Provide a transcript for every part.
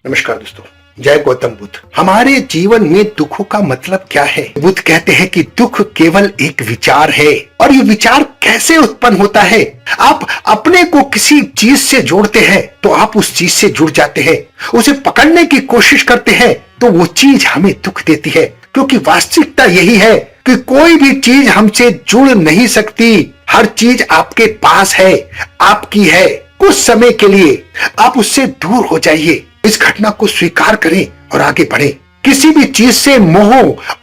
नमस्कार दोस्तों, जय गौतम बुद्ध। हमारे जीवन में दुखों का मतलब क्या है? बुद्ध कहते हैं कि दुख केवल एक विचार है। और ये विचार कैसे उत्पन्न होता है? आप अपने को किसी चीज से जोड़ते हैं तो आप उस चीज से जुड़ जाते हैं। उसे पकड़ने की कोशिश करते हैं तो वो चीज हमें दुख देती है, क्योंकि वास्तविकता यही है कि कोई भी चीज हमसे जुड़ नहीं सकती। हर चीज आपके पास है, आपकी है। कुछ समय के लिए आप उससे दूर हो जाइए, इस घटना को स्वीकार करें और आगे बढ़ें। किसी भी चीज से मोह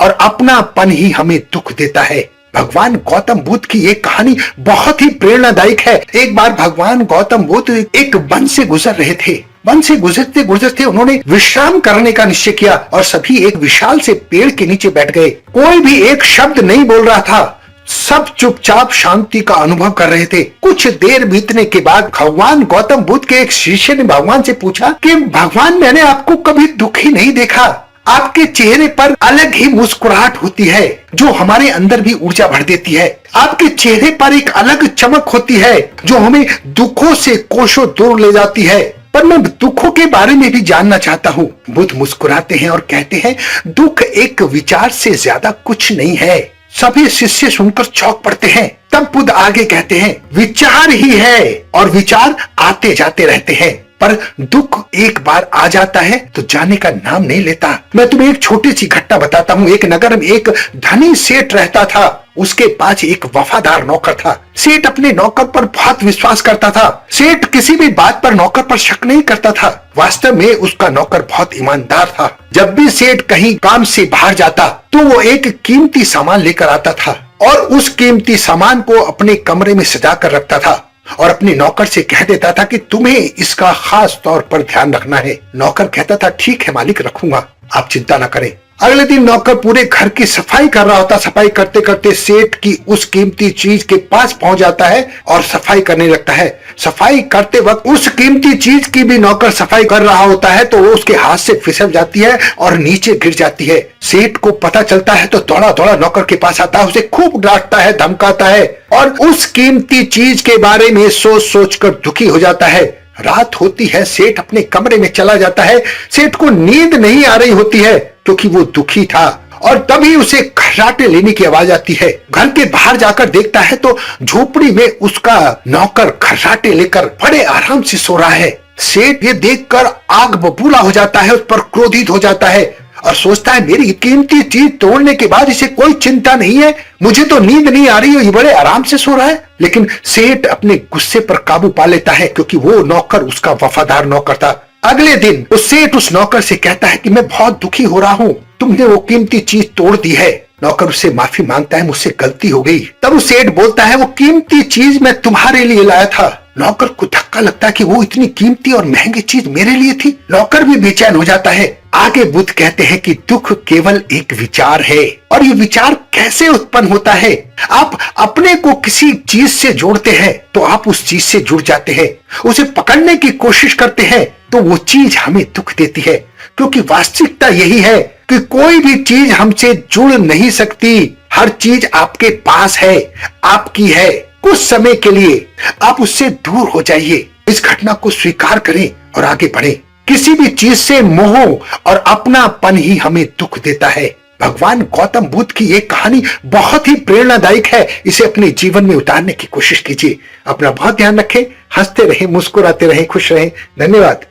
और अपनापन ही हमें दुख देता है। भगवान गौतम बुद्ध की एक कहानी बहुत ही प्रेरणादायक है। एक बार भगवान गौतम बुद्ध एक वन से गुजर रहे थे। वन से गुजरते गुजरते उन्होंने विश्राम करने का निश्चय किया और सभी एक विशाल से पेड़ के नीचे बैठ गए। कोई भी एक शब्द नहीं बोल रहा था, सब चुपचाप शांति का अनुभव कर रहे थे। कुछ देर बीतने के बाद भगवान गौतम बुद्ध के एक शिष्य ने भगवान से पूछा कि भगवान, मैंने आपको कभी दुखी नहीं देखा। आपके चेहरे पर अलग ही मुस्कुराहट होती है जो हमारे अंदर भी ऊर्जा भर देती है। आपके चेहरे पर एक अलग चमक होती है जो हमें दुखों से कोसों दूर ले जाती है। पर मैं दुखों के बारे में भी जानना चाहता हूँ। बुद्ध मुस्कुराते हैं और कहते हैं, दुख एक विचार से ज्यादा कुछ नहीं है। सभी शिष्य सुनकर चौंक पड़ते हैं। तब बुद्ध आगे कहते हैं, विचार ही है और विचार आते जाते रहते हैं, पर दुख एक बार आ जाता है तो जाने का नाम नहीं लेता। मैं तुम्हें एक छोटी सी घटना बताता हूँ। एक नगर में एक धनी सेठ रहता था। उसके पास एक वफादार नौकर था। सेठ अपने नौकर पर बहुत विश्वास करता था। सेठ किसी भी बात पर नौकर पर शक नहीं करता था। वास्तव में उसका नौकर बहुत ईमानदार था। जब भी सेठ कहीं काम से बाहर जाता तो वो एक कीमती सामान लेकर आता था और उस कीमती सामान को अपने कमरे में सजा कर रखता था और अपने नौकर से कह देता था कि तुम्हें इसका खास तौर पर ध्यान रखना है। नौकर कहता था, ठीक है मालिक, रखूंगा, आप चिंता न करें। अगले दिन नौकर पूरे घर की सफाई कर रहा होता। सफाई करते करते सेठ की उस कीमती चीज के पास पहुंच जाता है और सफाई करने लगता है। सफाई करते वक्त उस कीमती चीज की भी नौकर सफाई कर रहा होता है तो वो उसके हाथ से फिसल जाती है और नीचे गिर जाती है। सेठ को पता चलता है तो दौड़ा दौड़ा नौकर के पास आता है, उसे खूब डांटता है, धमकाता है और उस कीमती चीज के बारे में सोच सोच कर दुखी हो जाता है। रात होती है, सेठ अपने कमरे में चला जाता है। सेठ को नींद नहीं आ रही होती है क्योंकि वो दुखी था और तभी उसे खर्राटे लेने की आवाज आती है। घर के बाहर जाकर देखता है तो झोपड़ी में उसका नौकर खर्राटे लेकर बड़े आराम से सो रहा है। सेठ ये देखकर आग बबूला हो जाता है, उस पर क्रोधित हो जाता है और सोचता है, मेरी कीमती चीज तोड़ने के बाद इसे कोई चिंता नहीं है, मुझे तो नींद नहीं आ रही है, ये बड़े आराम से सो रहा है। लेकिन सेठ अपने गुस्से पर काबू पा लेता है क्योंकि वो नौकर उसका वफादार नौकर था। अगले दिन उस सेठ उस नौकर से कहता है कि मैं बहुत दुखी हो रहा हूँ, तुमने वो कीमती चीज तोड़ दी है। नौकर उससे माफी मांगता है, मुझसे गलती हो गई। तब उस सेठ बोलता है, वो कीमती चीज मैं तुम्हारे लिए लाया था। नौकर को धक्का लगता है कि वो इतनी कीमती और महंगी चीज मेरे लिए थी। नौकर भी बेचैन हो जाता है। आगे बुद्ध कहते हैं कि दुख केवल एक विचार है। और ये विचार कैसे उत्पन्न होता है? आप अपने को किसी चीज से जोड़ते हैं तो आप उस चीज से जुड़ जाते हैं। उसे पकड़ने की कोशिश करते हैं तो वो चीज हमें दुख देती है, क्योंकि वास्तविकता यही है कि कोई भी चीज हमसे जुड़ नहीं सकती। हर चीज आपके पास है, आपकी है। कुछ समय के लिए आप उससे दूर हो जाइए, इस घटना को स्वीकार करें और आगे बढ़ें। किसी भी चीज से मोह और अपनापन ही हमें दुख देता है। भगवान गौतम बुद्ध की ये कहानी बहुत ही प्रेरणादायक है। इसे अपने जीवन में उतारने की कोशिश कीजिए। अपना बहुत ध्यान रखें, हंसते रहें, मुस्कुराते रहें, खुश रहें। धन्यवाद।